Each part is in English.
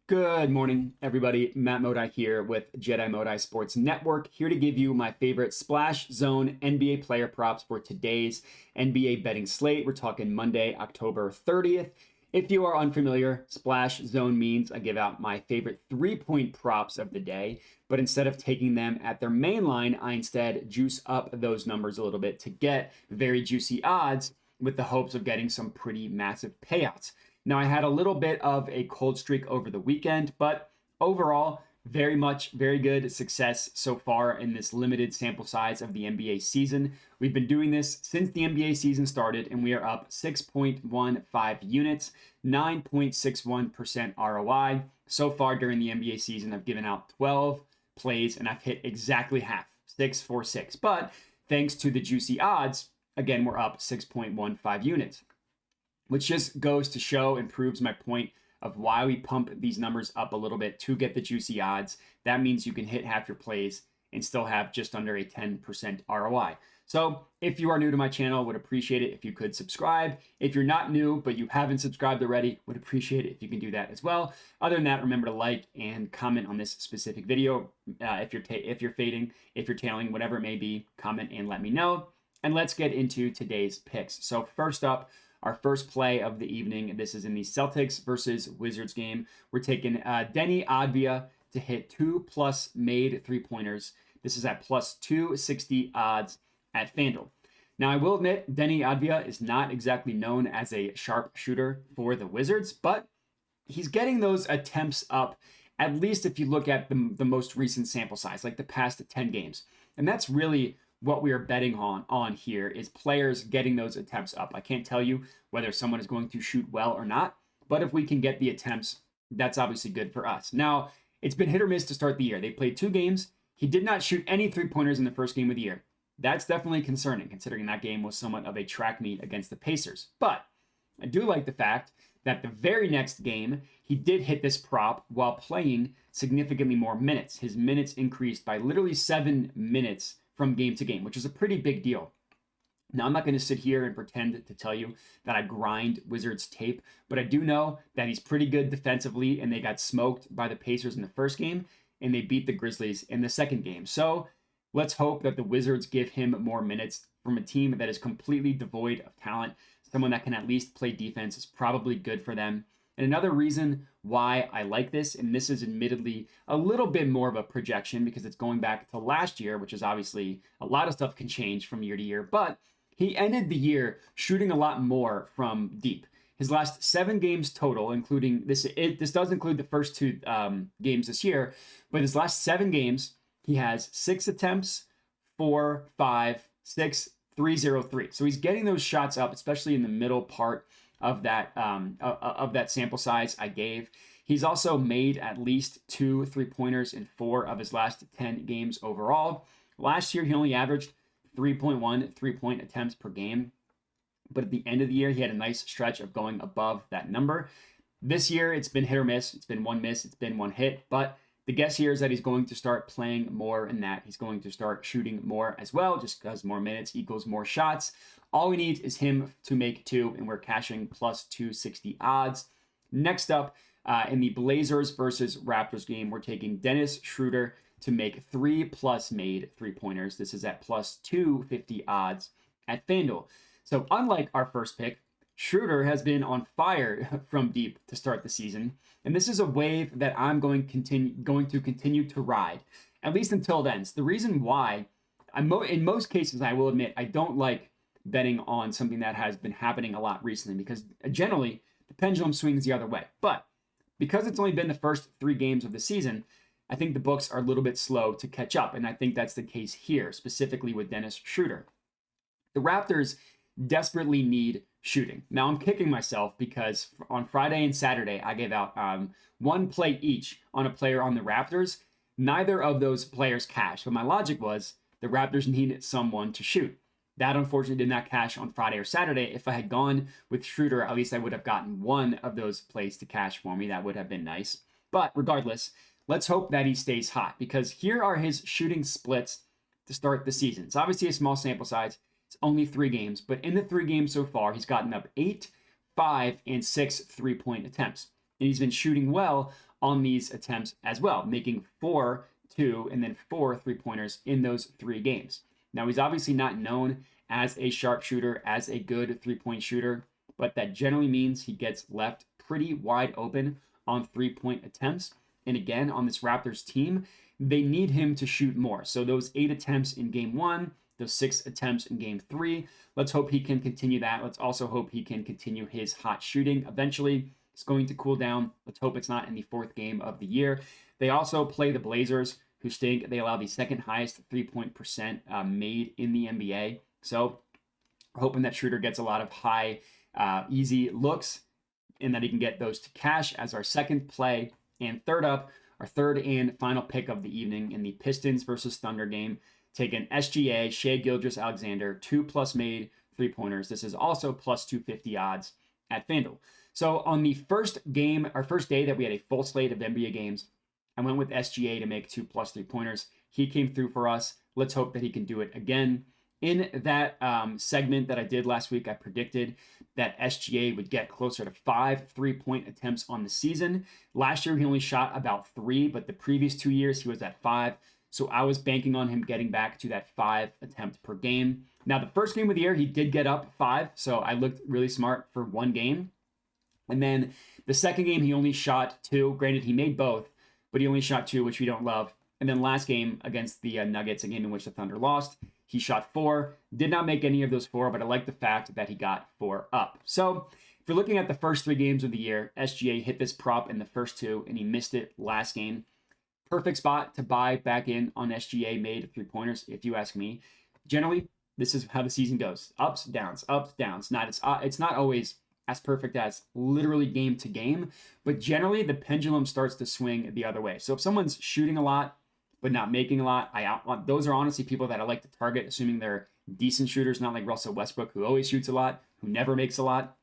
Good morning, everybody. Matt Modi here with Jedi Modi Sports Network, here to give you my favorite Splash Zone NBA player props for today's NBA betting slate. We're talking Monday, October 30th. If you are unfamiliar, Splash Zone means I give out my favorite three-point props of the day, but instead of taking them at their main line, I instead juice up those numbers a little bit to get very juicy odds with the hopes of getting some pretty massive payouts. Now, I had a little bit of a cold streak over the weekend, but overall, very good success so far in this limited sample size of the NBA season. We've been doing this since the NBA season started, and we are up 6.15 units, 9.61% ROI. So far during the NBA season, I've given out 12 plays, and I've hit exactly half, 646. But thanks to the juicy odds, again, we're up 6.15 units. Which just goes to show and proves my point of why we pump these numbers up a little bit to get the juicy odds. That means you can hit half your plays and still have just under a 10% ROI. So if you are new to my channel, would appreciate it if you could subscribe. If you're not new, but you haven't subscribed already, would appreciate it if you can do that as well. Other than that, remember to like and comment on this specific video. If you're fading, if you're tailing, whatever it may be, comment and let me know. And let's get into today's picks. So first up, our first play of the evening. This is in the Celtics versus Wizards game. We're taking Deni Avdija to hit 2+ made three-pointers. This is at plus 260 odds at FanDuel. Now, I will admit, Deni Avdija is not exactly known as a sharp shooter for the Wizards, but he's getting those attempts up, at least if you look at the most recent sample size, like the past 10 games. And that's really what we are betting on here is players getting those attempts up. I can't tell you whether someone is going to shoot well or not, but if we can get the attempts, that's obviously good for us. Now, it's been hit or miss to start the year. They played 2 games. He did not shoot any three-pointers in the first game of the year. That's definitely concerning, considering that game was somewhat of a track meet against the Pacers. But I do like the fact that the very next game, he did hit this prop while playing significantly more minutes. His minutes increased by literally 7 minutes from game to game, which is a pretty big deal. Now, I'm not going to sit here and pretend to tell you that I grind Wizards tape, but I do know that he's pretty good defensively, and they got smoked by the Pacers in the first game, and they beat the Grizzlies in the second game. So let's hope that the Wizards give him more minutes from a team that is completely devoid of talent. Someone that can at least play defense is probably good for them. And another reason why I like this, and this is admittedly a little bit more of a projection because it's going back to last year, which is obviously a lot of stuff can change from year to year, but he ended the year shooting a lot more from deep. His last 7 games total, including this does include the first 2 games this year, but his last 7 games, he has 6 attempts, 4, 5, 6, 3, 0, 3. So he's getting those shots up, especially in the middle part of that sample size I gave. He's also made at least 2 3-pointers in 4 of his last 10 games overall. Last year, he only averaged 3.1 3-point attempts per game, but at the end of the year, he had a nice stretch of going above that number. This year, it's been hit or miss. It's been 1 miss, it's been 1 hit, but the guess here is that he's going to start playing more in that. He's going to start shooting more as well, just because more minutes equals more shots. All we need is him to make 2, and we're cashing plus 260 odds. Next up, in the Blazers versus Raptors game, we're taking Dennis Schroeder to make 3+ made three-pointers. This is at plus 250 odds at FanDuel. So unlike our first pick, Schroeder has been on fire from deep to start the season, and this is a wave that I'm going to continue to ride, at least until then. So the reason why, in most cases, I will admit, I don't like betting on something that has been happening a lot recently because generally the pendulum swings the other way. But because it's only been the first 3 games of the season, I think the books are a little bit slow to catch up, and I think that's the case here, specifically with Dennis Schroeder. The Raptors desperately need shooting. Now, I'm kicking myself because on Friday and Saturday, I gave out 1 play each on a player on the Raptors. Neither of those players cashed, but my logic was the Raptors needed someone to shoot. That unfortunately did not cash on Friday or Saturday. If I had gone with Schroeder, at least I would have gotten 1 of those plays to cash for me. That would have been nice. But regardless, let's hope that he stays hot because here are his shooting splits to start the season. It's obviously a small sample size. It's only 3 games, but in the 3 games so far, he's gotten up 8, 5, and 6 3-point attempts. And he's been shooting well on these attempts as well, making 4 2 and then 4 3-pointers in those 3 games. Now, he's obviously not known as a sharpshooter, as a good 3-point shooter, but that generally means he gets left pretty wide open on 3-point attempts. And again, on this Raptors team, they need him to shoot more. So those 8 attempts in game 1, those 6 attempts in game 3, let's hope he can continue that. Let's also hope he can continue his hot shooting. Eventually, it's going to cool down. Let's hope it's not in the 4th game of the year. They also play the Blazers, who stink. They allow the 2nd highest 3-point percent made in the NBA. So we're hoping that Schroeder gets a lot of high, easy looks and that he can get those to cash as our 2nd play. And third up, our 3rd and final pick of the evening in the Pistons versus Thunder game. Taking SGA, Shai Gilgeous-Alexander, 2+ made 3-pointers. This is also plus 250 odds at FanDuel. So on the first game, our first day that we had a full slate of NBA games, I went with SGA to make 2+ 3-pointers. He came through for us. Let's hope that he can do it again. In that segment that I did last week, I predicted that SGA would get closer to 5 3-point attempts on the season. Last year, he only shot about 3, but the previous 2 years, he was at 5. So I was banking on him getting back to that 5 attempts per game. Now, the first game of the year, he did get up 5, so I looked really smart for 1 game. And then the second game, he only shot 2. Granted, he made both, but he only shot 2, which we don't love. And then last game against the Nuggets, a game in which the Thunder lost, he shot 4. Did not make any of those 4, but I like the fact that he got 4 up. So if you're looking at the first 3 games of the year, SGA hit this prop in the first 2, and he missed it last game. Perfect spot to buy back in on SGA made 3-pointers, if you ask me. Generally, this is how the season goes. Ups, downs, ups, downs. It's not always as perfect as literally game to game, but generally the pendulum starts to swing the other way. So if someone's shooting a lot, but not making a lot, those are honestly people that I like to target, assuming they're decent shooters, not like Russell Westbrook, who always shoots a lot, who never makes a lot.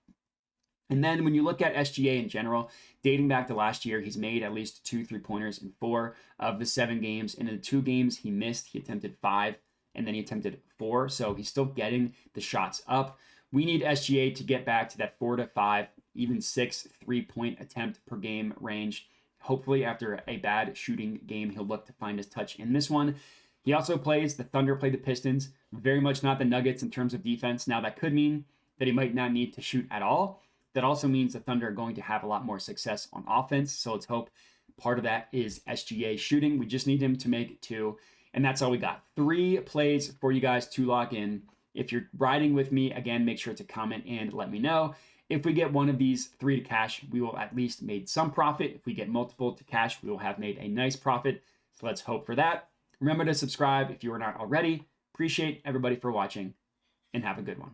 And then when you look at SGA in general, dating back to last year, he's made at least 2 3-pointers in 4 of the 7 games. And in the 2 games he missed, he attempted 5, and then he attempted 4. So he's still getting the shots up. We need SGA to get back to that 4 to 5, even 6 3-point attempt per game range. Hopefully after a bad shooting game, he'll look to find his touch in this one. He also plays the Thunder, play the Pistons, very much not the Nuggets in terms of defense. Now that could mean that he might not need to shoot at all. That also means the Thunder are going to have a lot more success on offense. So let's hope part of that is SGA shooting. We just need him to make 2. And that's all we got. 3 plays for you guys to lock in. If you're riding with me, again, make sure to comment and let me know. If we get one of these 3 to cash, we will at least made some profit. If we get multiple to cash, we will have made a nice profit. So let's hope for that. Remember to subscribe if you are not already. Appreciate everybody for watching, and have a good one.